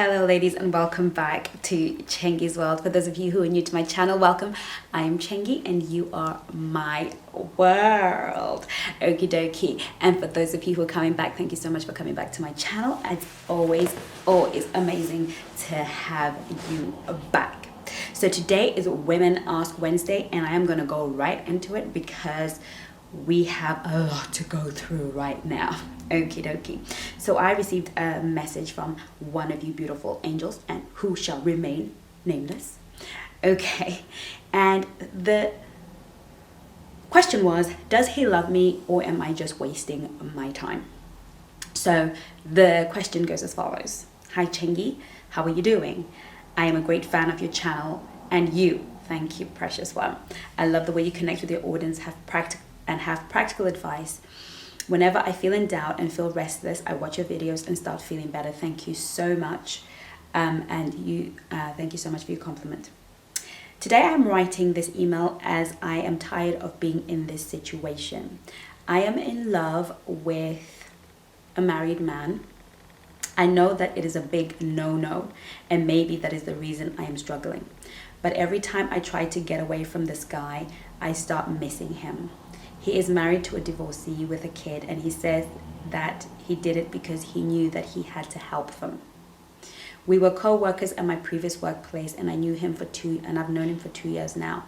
Hello ladies and welcome back to Chengi's World. For those of you who are new to my channel, welcome. I am Chengi and you are my world. Okie dokie. And for those of you who are coming back, thank you so much for coming back to my channel. It's always amazing to have you back. So today is Women Ask Wednesday and I am going to go right into it because we have a lot to go through right now. Okie dokie. So I received a message from one of you beautiful angels and who shall remain nameless. Okay. And the question was, does he love me or am I just wasting my time? So the question goes as follows. Hi Chengi, how are you doing? I am a great fan of your channel and you. Thank you, precious one. I love the way you connect with your audience, have practical advice. Whenever I feel in doubt and feel restless, I watch your videos and start feeling better. Thank you so much. Thank you so much for your compliment. Today I am writing this email as I am tired of being in this situation. I am in love with a married man. I know that it is a big no-no and maybe that is the reason I am struggling. But every time I try to get away from this guy, I start missing him. He is married to a divorcee with a kid and he says that he did it because he knew that he had to help them. We were co-workers at my previous workplace and I knew him and I've known him for 2 years now.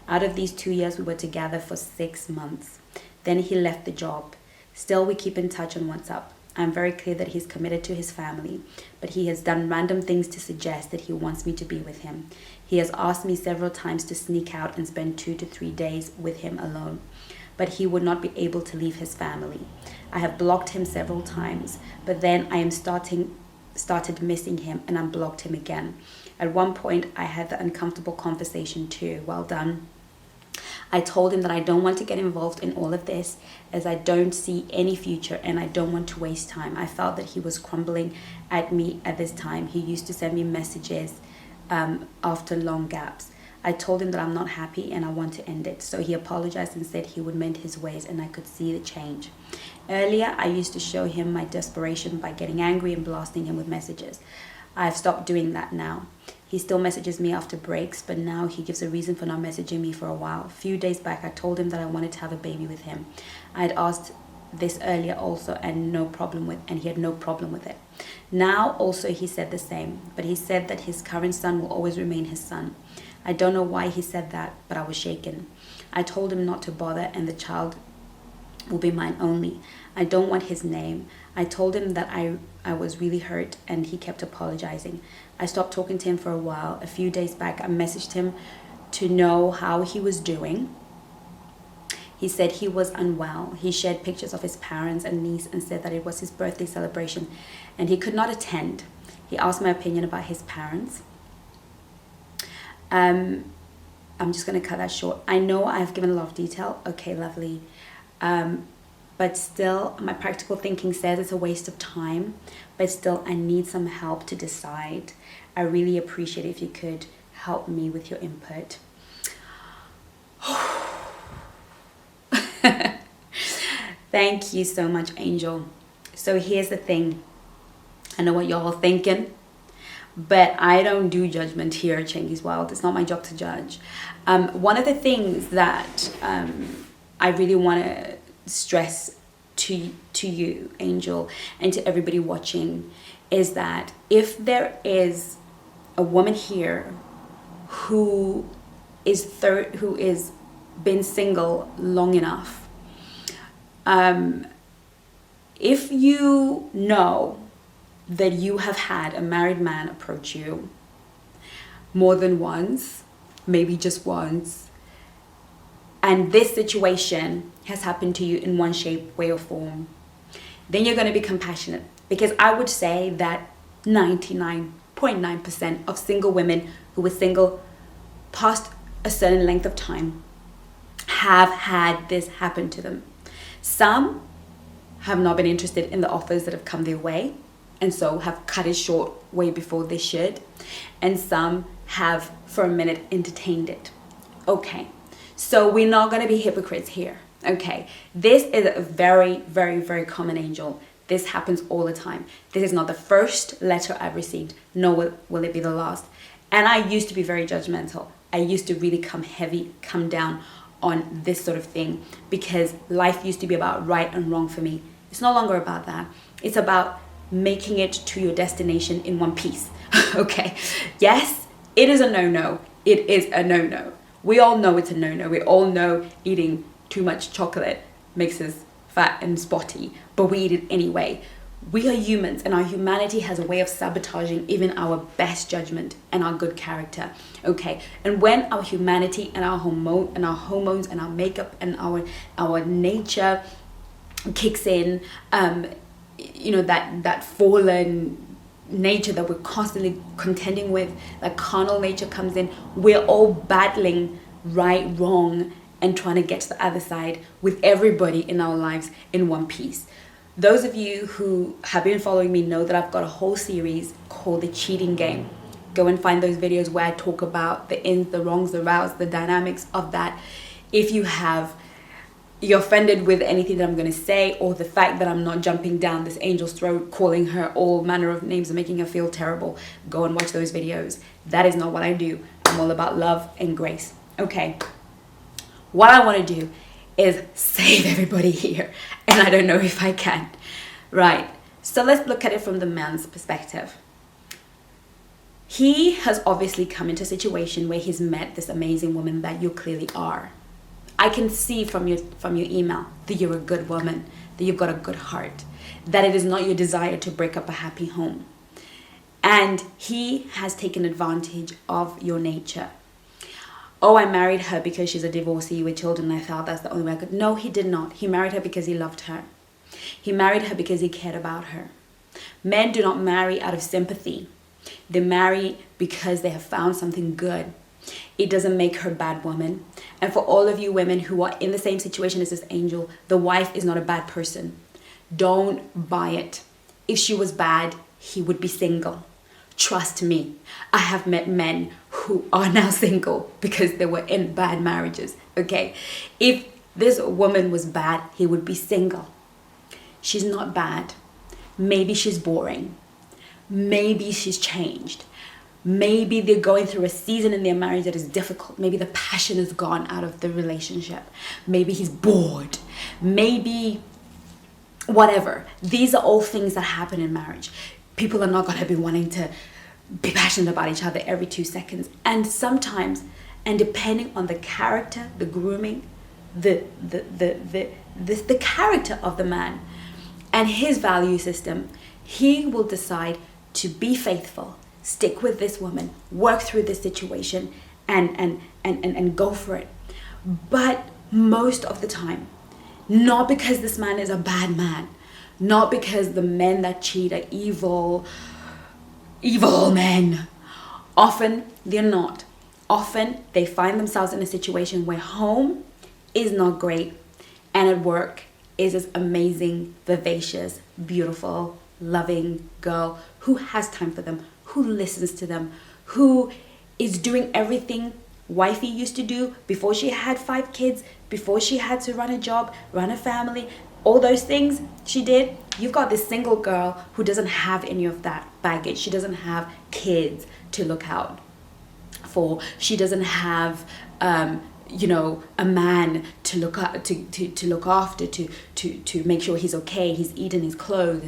Out of these 2 years, we were together for 6 months. Then he left the job. Still, we keep in touch on WhatsApp. I'm very clear that he's committed to his family, but he has done random things to suggest that he wants me to be with him. He has asked me several times to sneak out and spend 2 to 3 days with him alone, but he would not be able to leave his family. I have blocked him several times, but then I am started missing him and unblocked him again. At one point, I had the uncomfortable conversation too. Well done. I told him that I don't want to get involved in all of this as I don't see any future and I don't want to waste time. I felt that he was crumbling at me at this time. He used to send me messages after long gaps. I told him that I'm not happy and I want to end it. So he apologized and said he would mend his ways and I could see the change. Earlier, I used to show him my desperation by getting angry and blasting him with messages. I've stopped doing that now. He still messages me after breaks, but now he gives a reason for not messaging me for a while. A few days back, I told him that I wanted to have a baby with him. I had asked this earlier also and he had no problem with it. Now also he said the same, but he said that his current son will always remain his son. I don't know why he said that, but I was shaken. I told him not to bother and the child will be mine only. I don't want his name. I told him that I was really hurt and he kept apologizing. I stopped talking to him for a while. A few days back, I messaged him to know how he was doing. He said he was unwell. He shared pictures of his parents and niece and said that it was his birthday celebration and he could not attend. He asked my opinion about his parents. I'm just going to cut that short. I know I've given a lot of detail. Okay, lovely. But still, my practical thinking says it's a waste of time. But still, I need some help to decide. I really appreciate it if you could help me with your input. Thank you so much, Angel. So here's the thing. I know what y'all are thinking. But I don't do judgment here at Chengi's World. It's not my job to judge. One of the things that I really want to stress to you, Angel, and to everybody watching is that if there is a woman here who is been single long enough, if you know that you have had a married man approach you more than once, maybe just once, and this situation has happened to you in one shape, way or form, then you're going to be compassionate. Because I would say that 99.9% of single women who were single past a certain length of time have had this happen to them. Some have not been interested in the offers that have come their way, and so have cut it short way before they should. And some have for a minute entertained it. Okay, so we're not going to be hypocrites here. Okay, this is a very, very, very common, Angel, This happens all the time. This is not the first letter I've received, nor will it be the last. And I used to be very judgmental. I used to really come down on this sort of thing, because life used to be about right and wrong for me. It's no longer about that. It's about making it to your destination in one piece. Okay. Yes, it is a no-no. It is a no-no. We all know it's a no-no. We all know eating too much chocolate makes us fat and spotty, but we eat it anyway. We are humans, and our humanity has a way of sabotaging even our best judgment and our good character. Okay, and when our humanity and our hormones and our makeup and our nature kicks in, that fallen nature that we're constantly contending with, that carnal nature comes in, we're all battling right, wrong, and trying to get to the other side with everybody in our lives in one piece. Those of you who have been following me know that I've got a whole series called The Cheating Game. Go and find those videos where I talk about the ins, the wrongs, the rows, the dynamics of that. If you're offended with anything that I'm going to say, or the fact that I'm not jumping down this angel's throat, calling her all manner of names and making her feel terrible, go and watch those videos. That is not what I do. I'm all about love and grace. Okay. What I want to do is save everybody here, and I don't know if I can. Right. So let's look at it from the man's perspective. He has obviously come into a situation where he's met this amazing woman that you clearly are. I can see from your email that you're a good woman, that you've got a good heart, that it is not your desire to break up a happy home. And he has taken advantage of your nature. Oh, I married her because she's a divorcee with children. I thought that's the only way I could. No, he did not. He married her because he loved her. He married her because he cared about her. Men do not marry out of sympathy. They marry because they have found something good. It doesn't make her a bad woman. And for all of you women who are in the same situation as this angel, the wife is not a bad person. Don't buy it. If she was bad, he would be single. Trust me, I have met men who are now single because they were in bad marriages, okay? If this woman was bad, he would be single. She's not bad. Maybe she's boring. Maybe she's changed. Maybe they're going through a season in their marriage that is difficult. Maybe the passion is gone out of the relationship. Maybe he's bored. Maybe whatever. These are all things that happen in marriage. People are not going to be wanting to be passionate about each other every 2 seconds. And sometimes, and depending on the character, the grooming, the character of the man and his value system, he will decide to be faithful, stick with this woman, work through this situation, and go for it. But most of the time, not because this man is a bad man, not because the men that cheat are evil men. Often they're not. Often they find themselves in a situation where home is not great, and at work is this amazing, vivacious, beautiful, loving girl who has time for them, who listens to them, who is doing everything wifey used to do before she had 5 kids, before she had to run a job, run a family, all those things she did. You've got this single girl who doesn't have any of that baggage. She doesn't have kids to look out for. She doesn't have a man to look after, to make sure he's okay, he's eating his clothes.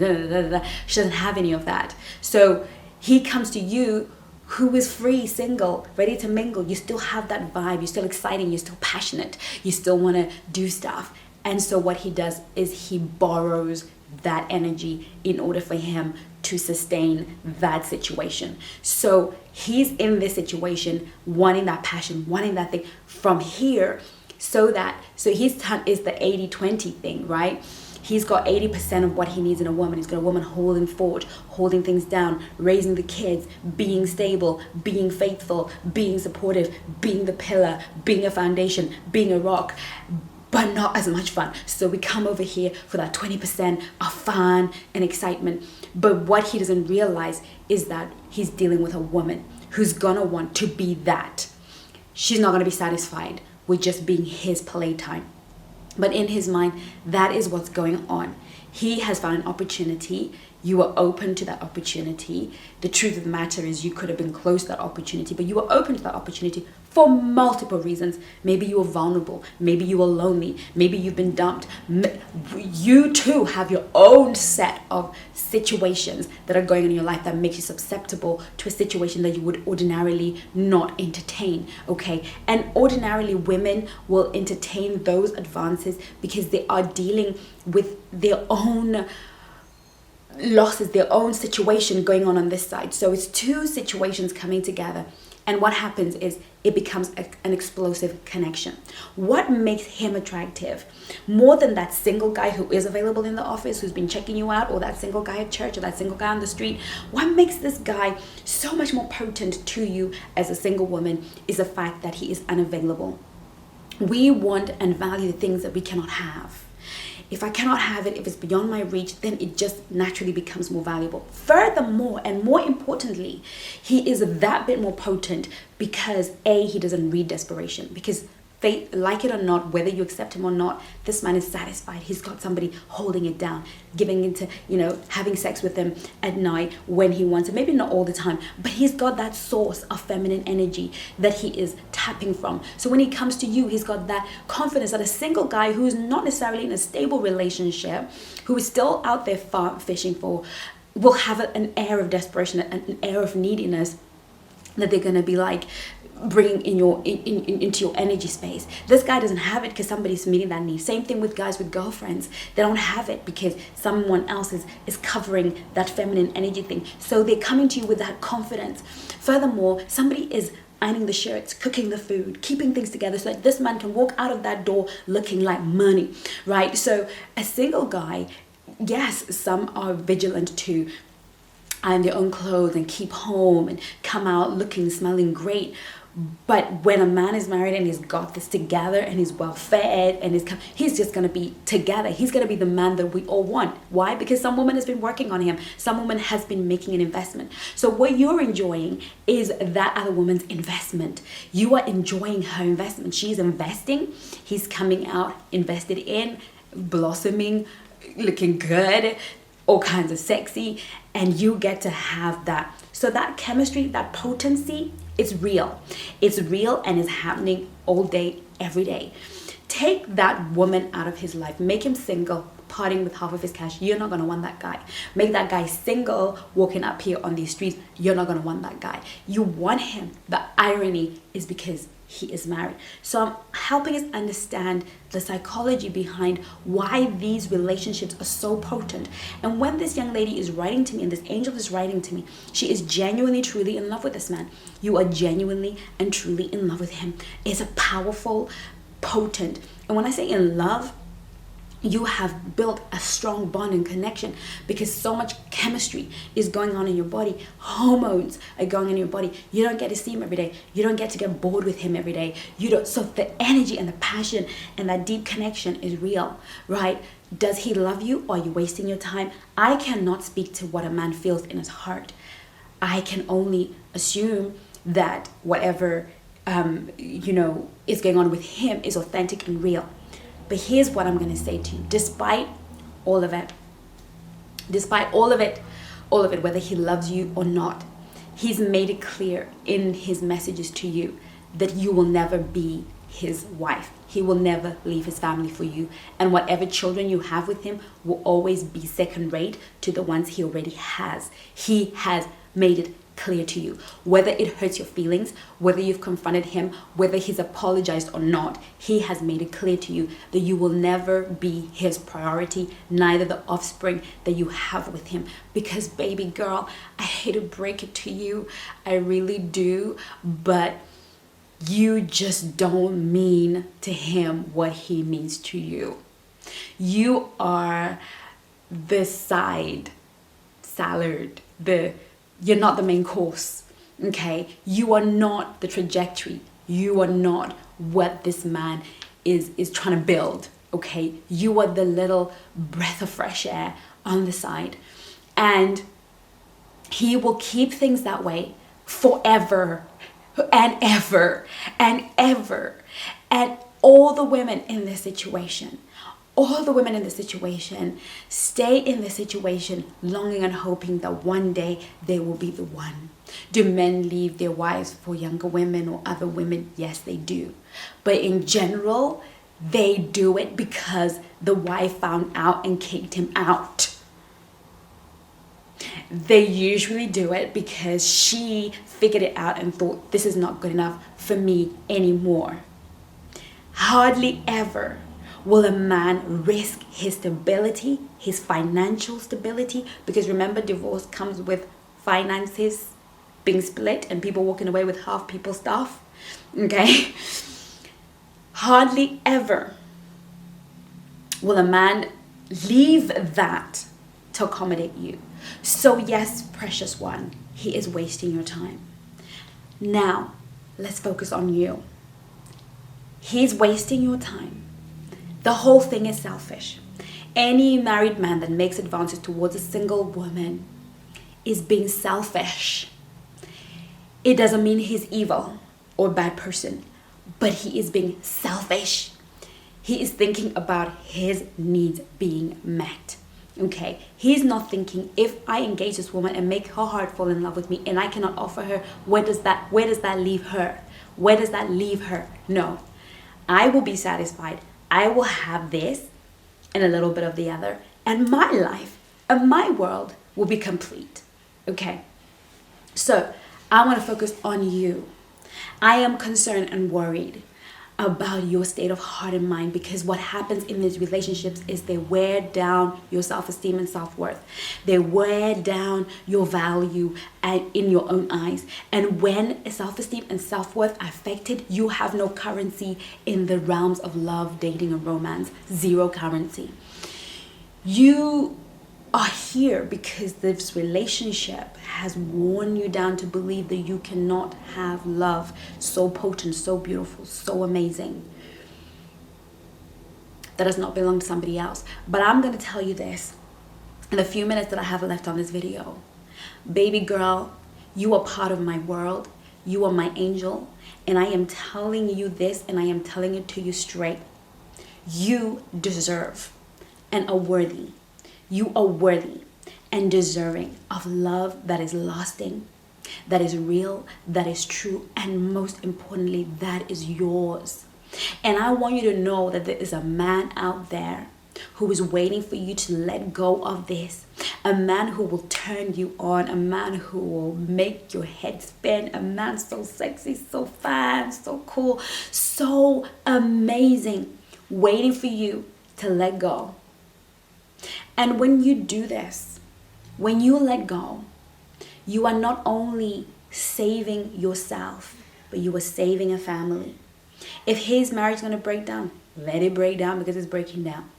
She doesn't have any of that. So he comes to you who is free, single, ready to mingle. You still have that vibe. You're still exciting. You're still passionate. You still want to do stuff. And so what he does is he borrows that energy in order for him to sustain that situation. So he's in this situation wanting that passion, wanting that thing from here, so his time is the 80-20 thing, right? He's got 80% of what he needs in a woman. He's got a woman holding fort, holding things down, raising the kids, being stable, being faithful, being supportive, being the pillar, being a foundation, being a rock, but not as much fun. So we come over here for that 20% of fun and excitement. But what he doesn't realize is that he's dealing with a woman who's gonna want to be that. She's not gonna be satisfied with just being his playtime. But in his mind, that is what's going on. He has found an opportunity. You were open to that opportunity. The truth of the matter is you could have been close to that opportunity, but you were open to that opportunity for multiple reasons. Maybe you were vulnerable. Maybe you were lonely. Maybe you've been dumped. You too have your own set of situations that are going on in your life that makes you susceptible to a situation that you would ordinarily not entertain, okay? And ordinarily women will entertain those advances because they are dealing with their own losses, their own situation going on this side. So it's two situations coming together, and what happens is it becomes an explosive connection. What makes him attractive more than that single guy who is available in the office, who's been checking you out, or that single guy at church, or that single guy on the street? What makes this guy so much more potent to you as a single woman is the fact that he is unavailable. We want and value the things that we cannot have. If I cannot have it, if it's beyond my reach, then it just naturally becomes more valuable. Furthermore, and more importantly, he is that bit more potent because he doesn't read desperation. Because faith, like it or not, whether you accept him or not, this man is satisfied. He's got somebody holding it down, giving into, having sex with him at night when he wants it. Maybe not all the time, but he's got that source of feminine energy that he is tapping from. So when he comes to you, he's got that confidence that a single guy who is not necessarily in a stable relationship, who is still out there fishing for, will have an air of desperation, an air of neediness that they're going to be like bringing into your energy space. This guy doesn't have it because somebody's meeting that need. Same thing with guys with girlfriends. They don't have it because someone else is covering that feminine energy thing. So they're coming to you with that confidence. Furthermore, somebody is ironing the shirts, cooking the food, keeping things together so that this man can walk out of that door looking like money, right? So a single guy, yes, some are vigilant to iron their own clothes and keep home and come out looking, smelling great. But when a man is married and he's got this together and he's well fed and he's just going to be together. He's going to be the man that we all want. Why? Because some woman has been working on him. Some woman has been making an investment. So what you're enjoying is that other woman's investment. You are enjoying her investment. She's investing. He's coming out invested in, blossoming, looking good, all kinds of sexy, and you get to have that. So that chemistry, that potency, it's real. It's real and is happening all day, every day. Take that woman out of his life. Make him single, partying with half of his cash. You're not going to want that guy. Make that guy single, walking up here on these streets. You're not going to want that guy. You want him. The irony is because he is married. So I'm helping us understand the psychology behind why these relationships are so potent. And when this young lady is writing to me, and this angel is writing to me, she is genuinely, truly in love with this man. You are genuinely and truly in love with him. It's a powerful, potent. And when I say in love, you have built a strong bond and connection because so much chemistry is going on in your body. Hormones are going on in your body. You don't get to see him every day. You don't get to get bored with him every day. So the energy and the passion and that deep connection is real, right? Does he love you, or are you wasting your time? I cannot speak to what a man feels in his heart. I can only assume that whatever is going on with him is authentic and real. But here's what I'm going to say to you. Despite all of it, whether he loves you or not, he's made it clear in his messages to you that you will never be his wife. He will never leave his family for you. And whatever children you have with him will always be second rate to the ones he already has. He has made it clear to you. Whether it hurts your feelings, whether you've confronted him, whether he's apologized or not, he has made it clear to you that you will never be his priority, neither the offspring that you have with him. Because baby girl, I hate to break it to you, I really do, but you just don't mean to him what he means to you. You are the side salad, you're not the main course, okay? You are not the trajectory. You are not what this man is trying to build, okay? You are the little breath of fresh air on the side. And he will keep things that way forever and ever and ever. And all the women in this situation, all the women in the situation stay in the situation longing and hoping that one day they will be the one. Do men leave their wives for younger women or other women? Yes, they do. But in general, they do it because the wife found out and kicked him out. They usually do it because she figured it out and thought, this is not good enough for me anymore. Hardly ever will a man risk his stability, his financial stability, because remember, divorce comes with finances being split and people walking away with half people's stuff. Okay? Hardly ever will a man leave that to accommodate you. So yes, precious one, he is wasting your time. Now, let's focus on you. He's wasting your time. The whole thing is selfish. Any married man that makes advances towards a single woman is being selfish. It doesn't mean he's evil or a bad person, but he is being selfish. He is thinking about his needs being met. Okay, he's not thinking, if I engage this woman and make her heart fall in love with me and I cannot offer her, where does that leave her? Where does that leave her? No, I will be satisfied. I will have this and a little bit of the other, and my life and my world will be complete. Okay, so I want to focus on you. I am concerned and worried about your state of heart and mind, because what happens in these relationships is they wear down your self-esteem and self-worth. They wear down your value and in your own eyes. And when self-esteem and self-worth are affected, you have no currency in the realms of love, dating, and romance. Zero currency. You are here because this relationship has worn you down to believe that you cannot have love so potent, so beautiful, so amazing, that does not belong to somebody else. But I'm going to tell you this in the few minutes that I have left on this video. Baby girl, you are part of my world. You are my angel. And I am telling you this, and I am telling it to you straight. You deserve and are worthy. You are worthy and deserving of love that is lasting, that is real, that is true, and most importantly, that is yours. And I want you to know that there is a man out there who is waiting for you to let go of this. A man who will turn you on, a man who will make your head spin, a man so sexy, so fine, so cool, so amazing, waiting for you to let go. And when you do this, when you let go, you are not only saving yourself, but you are saving a family. If his marriage is going to break down, let it break down because it's breaking down.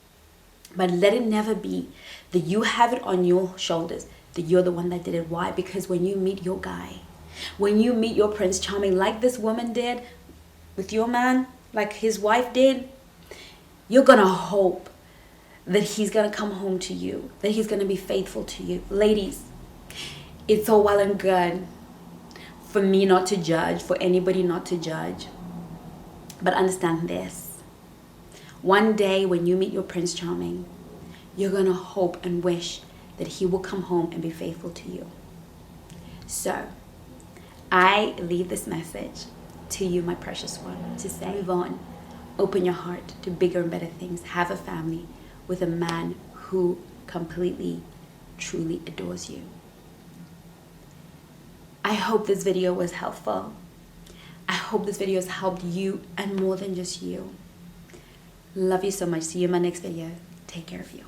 But let it never be that you have it on your shoulders, that you're the one that did it. Why? Because when you meet your guy, when you meet your Prince Charming, like this woman did with your man, like his wife did, you're going to hope that he's going to come home to you, that he's going to be faithful to you. Ladies, it's all well and good for me not to judge, for anybody not to judge. But understand this. One day when you meet your Prince Charming, you're going to hope and wish that he will come home and be faithful to you. So, I leave this message to you, my precious one, to say, move on. Open your heart to bigger and better things. Have a family with a man who completely, truly adores you. I hope this video was helpful. I hope this video has helped you and more than just you. Love you so much. See you in my next video. Take care of you.